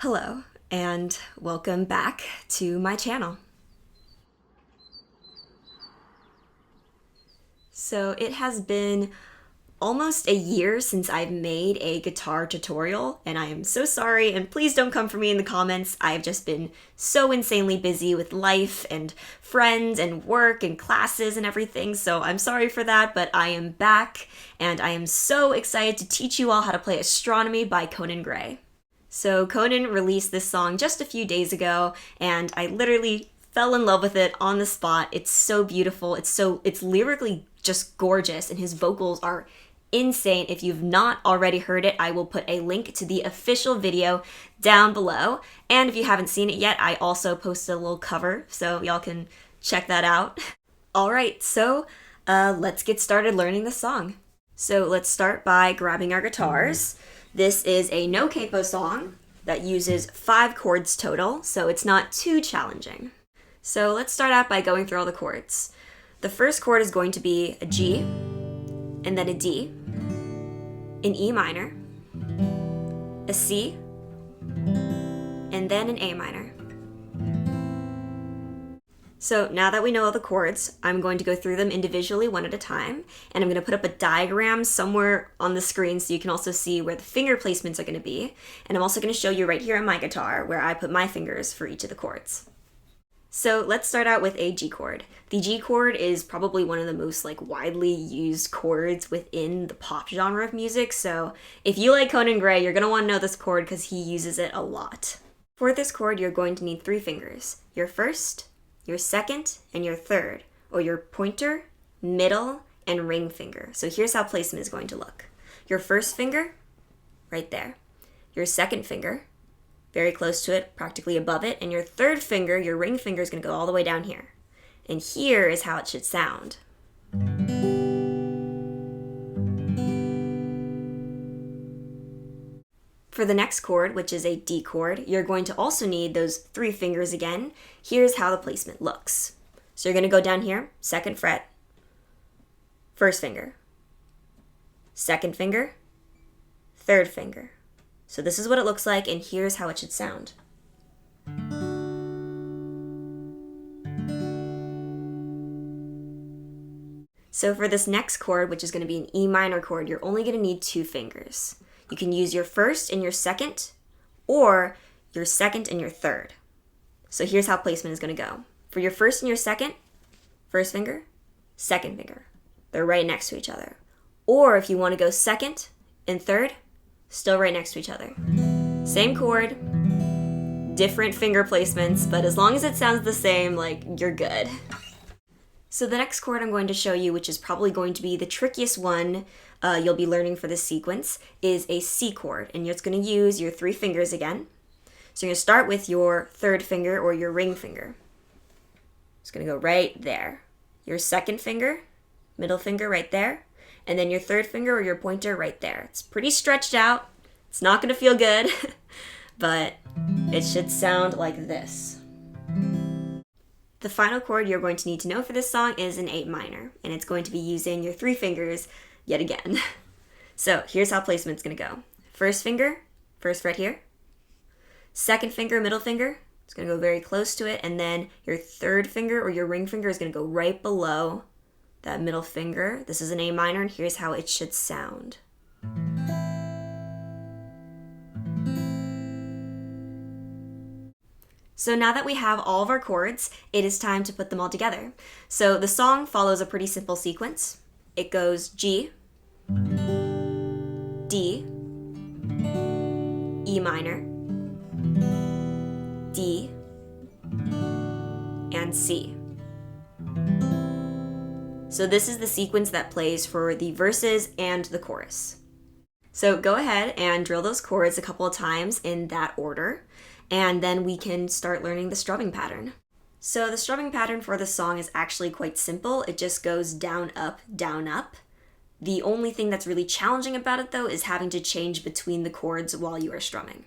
Hello, and welcome back to my channel. So it has been almost a year since I've made a guitar tutorial, and I am so sorry, and please don't come for me in the comments. I've just been so insanely busy with life and friends and work and classes and everything, so I'm sorry for that, but I am back, and I am so excited to teach you all how to play Astronomy by Conan. So Conan released this song just a few days ago, and I literally fell in love with it on the spot. It's so beautiful. It's lyrically just gorgeous, and his vocals are insane. If you've not already heard it, I will put a link to the official video down below. And if you haven't seen it yet, I also posted a little cover, so y'all can check that out. All right, so let's get started learning the song. So let's start by grabbing our guitars. This is a no capo song that uses 5 chords total, so it's not too challenging. So let's start out by going through all the chords. The first chord is going to be a G, and then a D, an E minor, a C, and then an A minor. So now that we know all the chords, I'm going to go through them individually one at a time, and I'm going to put up a diagram somewhere on the screen so you can also see where the finger placements are going to be, and I'm also going to show you right here on my guitar where I put my fingers for each of the chords. So let's start out with a G chord. The G chord is probably one of the most widely used chords within the pop genre of music, so if you like Conan Gray, you're going to want to know this chord because he uses it a lot. For this chord, you're going to need 3 fingers. Your first, your second, and your third, or your pointer, middle, and ring finger. So here's how placement is going to look. Your first finger, right there. Your second finger, very close to it, practically above it, and your third finger, your ring finger, is going to go all the way down here. And here is how it should sound. For the next chord, which is a D chord, you're going to also need those 3 fingers again. Here's how the placement looks. So you're going to go down here, 2nd fret, first finger, second finger, third finger. So this is what it looks like, and here's how it should sound. So for this next chord, which is going to be an E minor chord, you're only going to need 2 fingers. You can use your first and your second, or your second and your third. So here's how placement is going to go. For your first and your second, first finger, second finger. They're right next to each other. Or if you want to go second and third, still right next to each other. Same chord, different finger placements, but as long as it sounds the same, you're good. So the next chord I'm going to show you, which is probably going to be the trickiest one you'll be learning for this sequence, is a C chord, and you're just going to use your 3 fingers again. So you're going to start with your third finger or your ring finger. It's going to go right there. Your second finger, middle finger right there, and then your third finger or your pointer right there. It's pretty stretched out. It's not going to feel good, but it should sound like this. The final chord you're going to need to know for this song is an A minor, and it's going to be using your 3 fingers yet again. So here's how placement's going to go. First finger, first fret here. Second finger, middle finger. It's going to go very close to it, and then your third finger or your ring finger is going to go right below that middle finger. This is an A minor, and here's how it should sound. So now that we have all of our chords, it is time to put them all together. So the song follows a pretty simple sequence. It goes G, D, E minor, D, and C. So this is the sequence that plays for the verses and the chorus. So go ahead and drill those chords a couple of times in that order, and then we can start learning the strumming pattern. So the strumming pattern for this song is actually quite simple. It just goes down, up, down, up. The only thing that's really challenging about it, though, is having to change between the chords while you are strumming.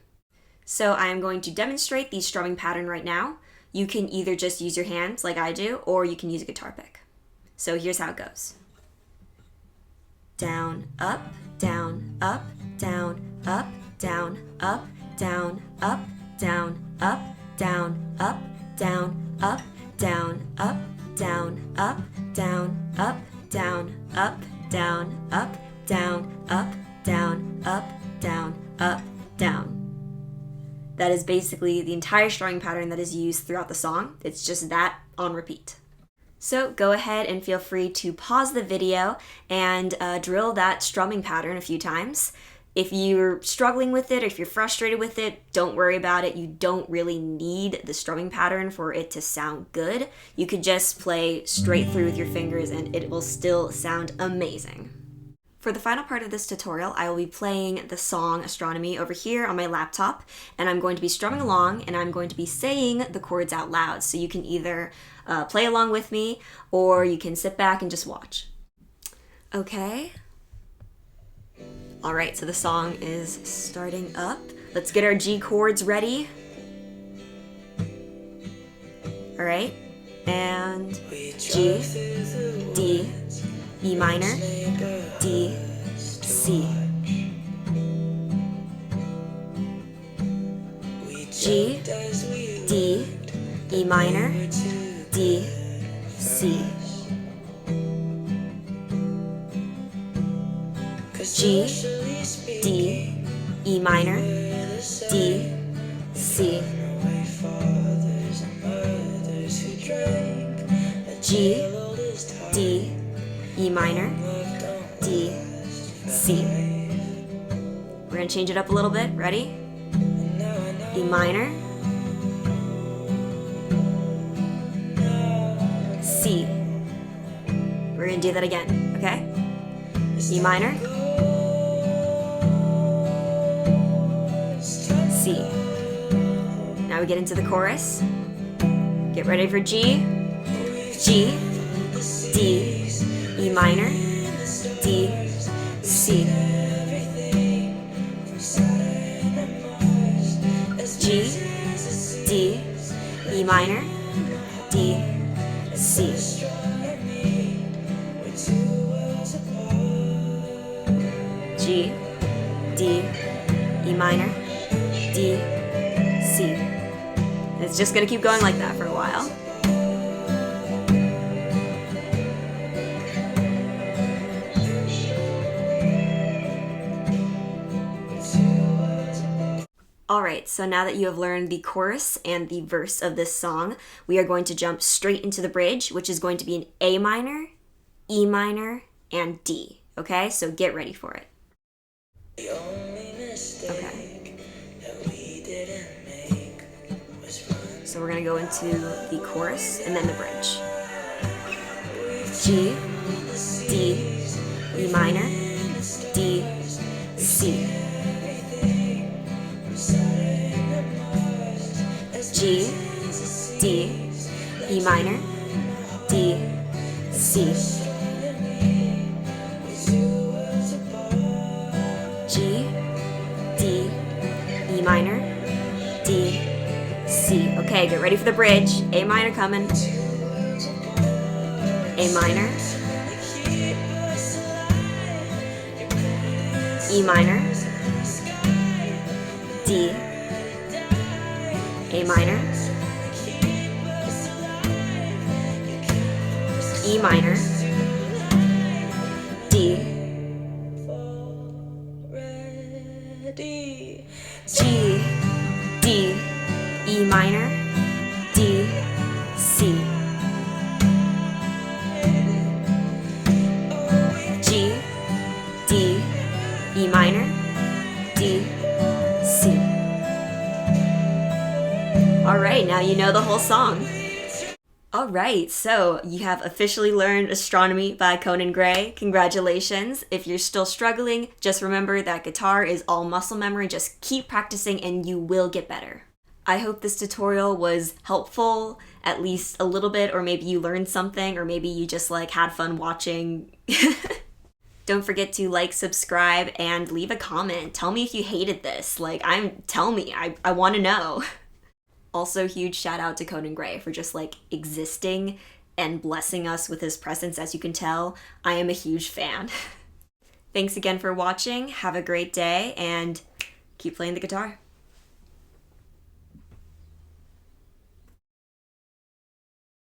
So I am going to demonstrate the strumming pattern right now. You can either just use your hands like I do, or you can use a guitar pick. So here's how it goes. Down, up, down, up, down, up, down, up, down, up, down, up, down, up, down, up, down, up, down, up, down, up, down, up, down, up, down, up, down, up, down, up, down. That is basically the entire strumming pattern that is used throughout the song. It's just that on repeat. So go ahead and feel free to pause the video and drill that strumming pattern a few times. If you're struggling with it, or if you're frustrated with it, don't worry about it. You don't really need the strumming pattern for it to sound good. You could just play straight through with your fingers and it will still sound amazing. For the final part of this tutorial, I will be playing the song Astronomy over here on my laptop, and I'm going to be strumming along and I'm going to be saying the chords out loud. So you can either play along with me or you can sit back and just watch. Okay. All right, so the song is starting up. Let's get our G chords ready. All right, and G, D, E minor, D, C. G, D, E minor, D, C. G, D, E minor, D, C. G, D, E minor, D, C. We're going to change it up a little bit. Ready? E minor, C. We're going to do that again, okay? E minor, C. Now we get into the chorus. Get ready for G, G, D, E minor, D, C. G, D, E minor, D, C. G, D, E minor, D, C. And it's just going to keep going like that for a while. Alright, so now that you have learned the chorus and the verse of this song, we are going to jump straight into the bridge, which is going to be an A minor, E minor, and D. Okay, so get ready for it. Okay. So we're going to go into the chorus and then the bridge. G, D, E minor, D, C. G, D, E minor, D, C. G, D, E minor, D, C. Okay, get ready for the bridge. A minor coming. A minor. E minor. D. A minor. E minor. D. G, D, E minor, D, C. G, D, E minor, D, C. All right, now you know the whole song. All right, so you have officially learned Astronomy by Conan Gray. Congratulations. If you're still struggling, just remember that guitar is all muscle memory. Just keep practicing and you will get better. I hope this tutorial was helpful, at least a little bit, or maybe you learned something, or maybe you just had fun watching. Don't forget to like, subscribe, and leave a comment. Tell me if you hated this. Tell me, I want to know. Also, huge shout out to Conan Gray for just existing and blessing us with his presence. As you can tell, I am a huge fan. Thanks again for watching. Have a great day and keep playing the guitar.